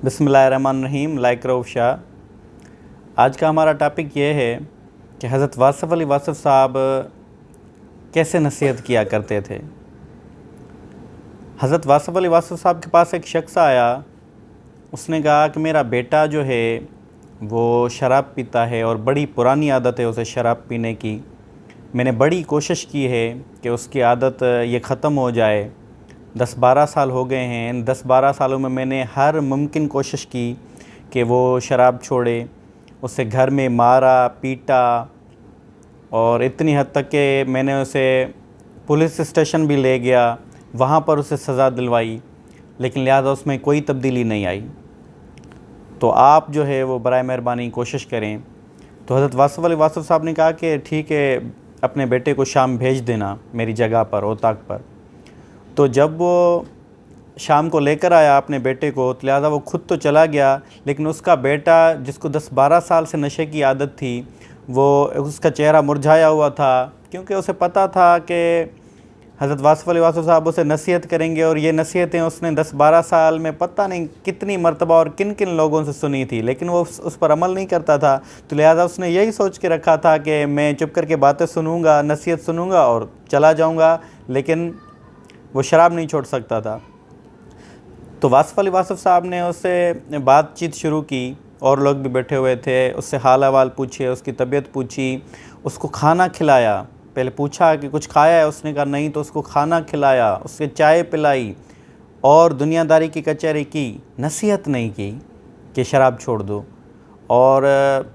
بسم اللہ الرحمن الرحیم. لائک روف شاہ. آج کا ہمارا ٹاپک یہ ہے کہ حضرت واصف علی واصف صاحب کیسے نصیحت کیا کرتے تھے. حضرت واصف علی واصف صاحب کے پاس ایک شخص آیا. اس نے کہا کہ میرا بیٹا جو ہے وہ شراب پیتا ہے اور بڑی پرانی عادت ہے اسے شراب پینے کی. میں نے بڑی کوشش کی ہے کہ اس کی عادت یہ ختم ہو جائے. 10-12 سال ہو گئے ہیں. ان 10-12 سالوں میں نے ہر ممکن کوشش کی کہ وہ شراب چھوڑے. اسے گھر میں مارا پیٹا اور اتنی حد تک کہ میں نے اسے پولیس اسٹیشن بھی لے گیا, وہاں پر اسے سزا دلوائی, لیکن لہذا اس میں کوئی تبدیلی نہیں آئی. تو آپ جو ہے وہ برائے مہربانی کوشش کریں. تو حضرت واصف علی واصف صاحب نے کہا کہ ٹھیک ہے, اپنے بیٹے کو شام بھیج دینا میری جگہ پر اوطاق پر. تو جب وہ شام کو لے کر آیا اپنے بیٹے کو, تو لہٰذا وہ خود تو چلا گیا, لیکن اس کا بیٹا جس کو 10-12 سال سے نشے کی عادت تھی, وہ اس کا چہرہ مرجھایا ہوا تھا, کیونکہ اسے پتہ تھا کہ حضرت واصف علی واصف صاحب اسے نصیحت کریں گے, اور یہ نصیحتیں اس نے 10-12 سال میں پتہ نہیں کتنی مرتبہ اور کن کن لوگوں سے سنی تھی, لیکن وہ اس پر عمل نہیں کرتا تھا. تو لہٰذا اس نے یہی سوچ کے رکھا تھا کہ میں چپ کر کے باتیں سنوں گا, نصیحت سنوں گا اور چلا جاؤں گا, لیکن وہ شراب نہیں چھوڑ سکتا تھا. تو واصف علی واصف صاحب نے اس سے بات چیت شروع کی, اور لوگ بھی بیٹھے ہوئے تھے. اس سے حال احوال پوچھے, اس کی طبیعت پوچھی, اس کو کھانا کھلایا. پہلے پوچھا کہ کچھ کھایا ہے, اس نے کہا نہیں, تو اس کو کھانا کھلایا, اس سے چائے پلائی, اور دنیا داری کی کچہری کی. نصیحت نہیں کی کہ شراب چھوڑ دو. اور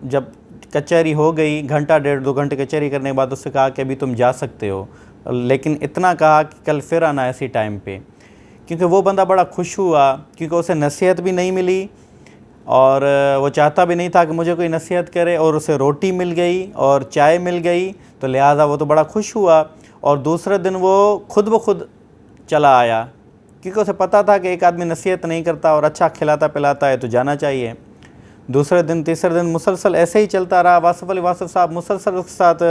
جب کچہری ہو گئی, گھنٹہ 1.5-2 گھنٹے کچہری کرنے کے بعد اس سے کہا کہ ابھی تم جا سکتے ہو, لیکن اتنا کہا کہ کل پھر آنا اسی ٹائم پہ. کیونکہ وہ بندہ بڑا خوش ہوا, کیونکہ اسے نصیحت بھی نہیں ملی, اور وہ چاہتا بھی نہیں تھا کہ مجھے کوئی نصیحت کرے, اور اسے روٹی مل گئی اور چائے مل گئی. تو لہٰذا وہ تو بڑا خوش ہوا, اور دوسرے دن وہ خود بخود چلا آیا, کیونکہ اسے پتہ تھا کہ ایک آدمی نصیحت نہیں کرتا اور اچھا کھلاتا پلاتا ہے تو جانا چاہیے. دوسرے دن تیسرے دن مسلسل ایسے ہی چلتا رہا. واصف علی واصف صاحب مسلسل اس کے ساتھ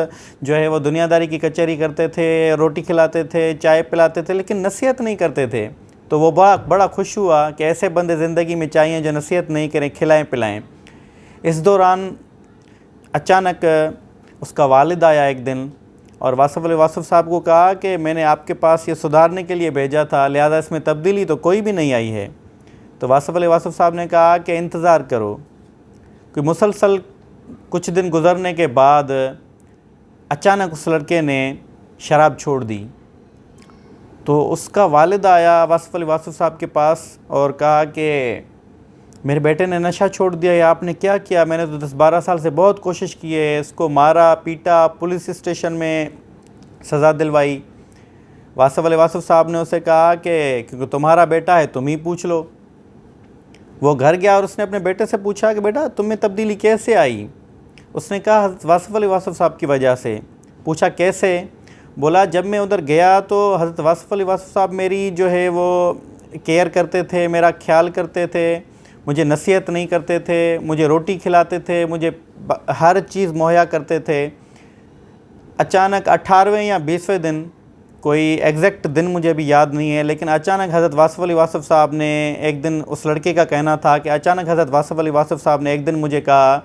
جو ہے وہ دنیا داری کی کچہری کرتے تھے, روٹی کھلاتے تھے, چائے پلاتے تھے, لیکن نصیحت نہیں کرتے تھے. تو وہ بڑا خوش ہوا کہ ایسے بندے زندگی میں چاہیے جو نصیحت نہیں کریں, کھلائیں پلائیں. اس دوران اچانک اس کا والد آیا ایک دن, اور واصف علی واصف صاحب کو کہا کہ میں نے آپ کے پاس یہ سدھارنے کے لیے بھیجا تھا, لہذا اس میں تبدیلی تو کوئی بھی نہیں آئی ہے. تو واصف علی واصف صاحب نے کہا کہ انتظار کرو. کہ مسلسل کچھ دن گزرنے کے بعد اچانک اس لڑکے نے شراب چھوڑ دی. تو اس کا والد آیا واصف علی واصف صاحب کے پاس اور کہا کہ میرے بیٹے نے نشہ چھوڑ دیا ہے, آپ نے کیا کیا؟ میں نے تو 10-12 سال سے بہت کوشش کی ہے, اس کو مارا پیٹا, پولیس اسٹیشن میں سزا دلوائی. واصف علی واصف صاحب نے اسے کہا کہ کیونکہ تمہارا بیٹا ہے تم ہی پوچھ لو. وہ گھر گیا اور اس نے اپنے بیٹے سے پوچھا کہ بیٹا تم میں تبدیلی کیسے آئی؟ اس نے کہا حضرت واصف علی واصف صاحب کی وجہ سے. پوچھا کیسے؟ بولا جب میں ادھر گیا تو حضرت واصف علی واصف صاحب میری جو ہے وہ کیئر کرتے تھے, میرا خیال کرتے تھے, مجھے نصیحت نہیں کرتے تھے, مجھے روٹی کھلاتے تھے, مجھے ہر چیز مہیا کرتے تھے. اچانک 18ویں یا 20ویں دن, کوئی ایگزیکٹ دن مجھے بھی یاد نہیں ہے, لیکن اچانک حضرت واصف علی واصف صاحب نے ایک دن, اس لڑکے کا کہنا تھا کہ اچانک حضرت واصف علی واصف صاحب نے ایک دن مجھے کہا,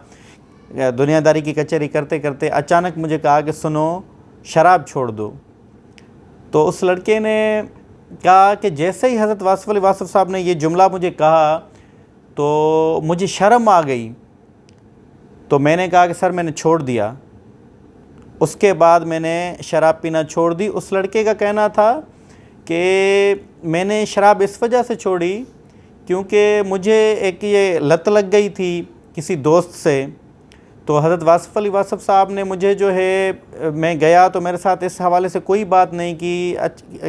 دنیا داری کی کچہری کرتے کرتے اچانک مجھے کہا کہ سنو شراب چھوڑ دو. تو اس لڑکے نے کہا کہ جیسے ہی حضرت واصف علی واصف صاحب نے یہ جملہ مجھے کہا تو مجھے شرم آ گئی. تو میں نے کہا کہ سر میں نے چھوڑ دیا. اس کے بعد میں نے شراب پینا چھوڑ دی. اس لڑکے کا کہنا تھا کہ میں نے شراب اس وجہ سے چھوڑی کیونکہ مجھے ایک یہ لت لگ گئی تھی کسی دوست سے. تو حضرت واصف علی واصف صاحب نے مجھے جو ہے, میں گیا تو میرے ساتھ اس حوالے سے کوئی بات نہیں کی,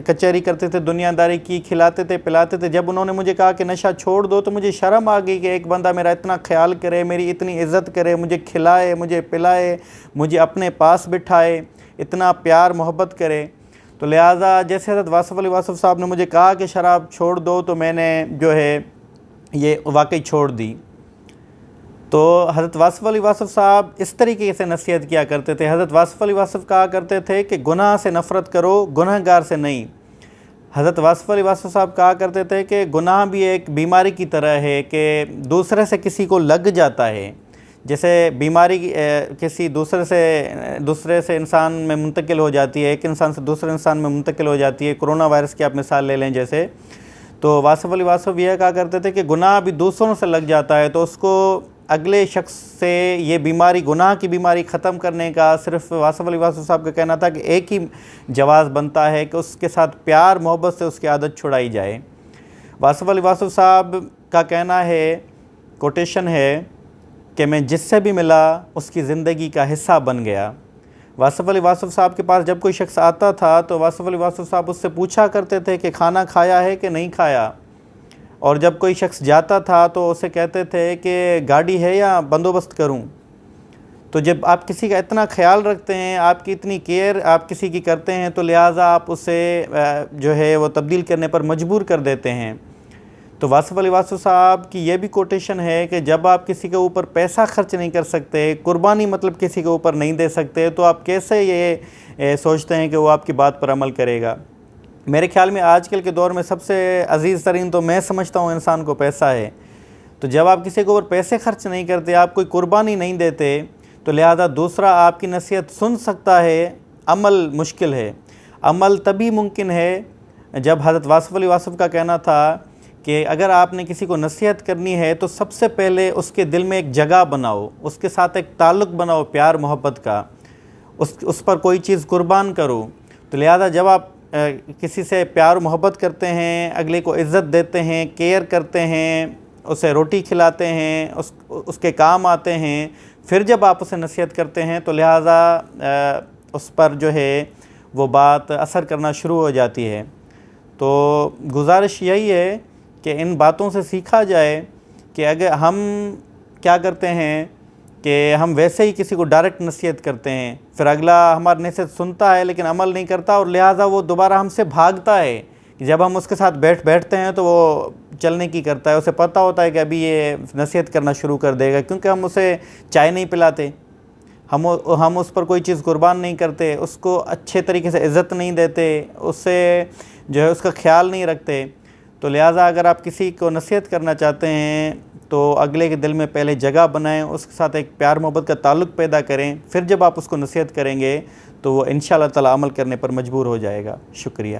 کچہری کرتے تھے, دنیا داری کی, کھلاتے تھے پلاتے تھے. جب انہوں نے مجھے کہا کہ نشہ چھوڑ دو تو مجھے شرم آ گئی کہ ایک بندہ میرا اتنا خیال کرے, میری اتنی عزت کرے, مجھے کھلائے, مجھے پلائے, مجھے اپنے پاس بٹھائے, اتنا پیار محبت کرے. تو لہٰذا جیسے حضرت واصف علی واصف صاحب نے مجھے کہا کہ شراب چھوڑ دو تو میں نے جو ہے یہ واقعی چھوڑ دی. تو حضرت واصف علی واصف صاحب اس طریقے سے نصیحت کیا کرتے تھے. حضرت واصف علی واصف کہا کرتے تھے کہ گناہ سے نفرت کرو, گناہ گار سے نہیں. حضرت واصف علی واصف صاحب کہا کرتے تھے کہ گناہ بھی ایک بیماری کی طرح ہے کہ دوسرے سے کسی کو لگ جاتا ہے، جیسے بیماری کسی دوسرے سے انسان میں منتقل ہو جاتی ہے، ایک انسان سے دوسرے انسان میں منتقل ہو جاتی ہے، کرونا وائرس کی آپ مثال لے لیں جیسے، تو واصف علی واصف یہ کہا کرتے تھے کہ گناہ بھی دوسروں سے لگ جاتا ہے تو اس کو اگلے شخص سے یہ بیماری، گناہ کی بیماری ختم کرنے کا صرف واصف علی واصف صاحب کا کہنا تھا کہ ایک ہی جواز بنتا ہے کہ اس کے ساتھ پیار محبت سے اس کی عادت چھڑائی جائے۔ واصف علی واصف صاحب کا کہنا ہے، کوٹیشن ہے کہ میں جس سے بھی ملا اس کی زندگی کا حصہ بن گیا۔ واصف علی واصف صاحب کے پاس جب کوئی شخص آتا تھا تو واصف علی واصف صاحب اس سے پوچھا کرتے تھے کہ کھانا کھایا ہے کہ نہیں کھایا، اور جب کوئی شخص جاتا تھا تو اسے کہتے تھے کہ گاڑی ہے یا بندوبست کروں۔ تو جب آپ کسی کا اتنا خیال رکھتے ہیں، آپ کی اتنی کیئر آپ کسی کی کرتے ہیں، تو لہٰذا آپ اسے جو ہے وہ تبدیل کرنے پر مجبور کر دیتے ہیں۔ تو واصف علی واصف صاحب کی یہ بھی کوٹیشن ہے کہ جب آپ کسی کے اوپر پیسہ خرچ نہیں کر سکتے، قربانی مطلب کسی کے اوپر نہیں دے سکتے، تو آپ کیسے یہ سوچتے ہیں کہ وہ آپ کی بات پر عمل کرے گا؟ میرے خیال میں آج کل کے دور میں سب سے عزیز ترین تو میں سمجھتا ہوں انسان کو پیسہ ہے۔ تو جب آپ کسی کے اوپر پیسے خرچ نہیں کرتے، آپ کوئی قربانی نہیں دیتے، تو لہذا دوسرا آپ کی نصیحت سن سکتا ہے، عمل مشکل ہے۔ عمل تبھی ممکن ہے جب حضرت واصف علی واصف کا کہنا تھا کہ اگر آپ نے کسی کو نصیحت کرنی ہے تو سب سے پہلے اس کے دل میں ایک جگہ بناؤ، اس کے ساتھ ایک تعلق بناؤ پیار محبت کا، اس پر کوئی چیز قربان کرو۔ تو لہذا جب آپ کسی سے پیار و محبت کرتے ہیں، اگلے کو عزت دیتے ہیں، کیئر کرتے ہیں، اسے روٹی کھلاتے ہیں، اس کے کام آتے ہیں، پھر جب آپ اسے نصیحت کرتے ہیں تو لہٰذا اس پر جو ہے وہ بات اثر کرنا شروع ہو جاتی ہے۔ تو گزارش یہی ہے کہ ان باتوں سے سیکھا جائے کہ اگر ہم کیا کرتے ہیں کہ ہم ویسے ہی کسی کو ڈائریکٹ نصیحت کرتے ہیں، پھر اگلا ہماری نصیحت سنتا ہے لیکن عمل نہیں کرتا، اور لہٰذا وہ دوبارہ ہم سے بھاگتا ہے۔ جب ہم اس کے ساتھ بیٹھتے ہیں تو وہ چلنے کی کرتا ہے، اسے پتہ ہوتا ہے کہ ابھی یہ نصیحت کرنا شروع کر دے گا، کیونکہ ہم اسے چائے نہیں پلاتے، ہم اس پر کوئی چیز قربان نہیں کرتے، اس کو اچھے طریقے سے عزت نہیں دیتے، اس سے جو ہے اس کا خیال نہیں رکھتے۔ تو لہٰذا اگر آپ کسی کو نصیحت کرنا چاہتے ہیں تو اگلے کے دل میں پہلے جگہ بنائیں، اس کے ساتھ ایک پیار محبت کا تعلق پیدا کریں، پھر جب آپ اس کو نصیحت کریں گے تو وہ انشاءاللہ تعالی عمل کرنے پر مجبور ہو جائے گا۔ شکریہ۔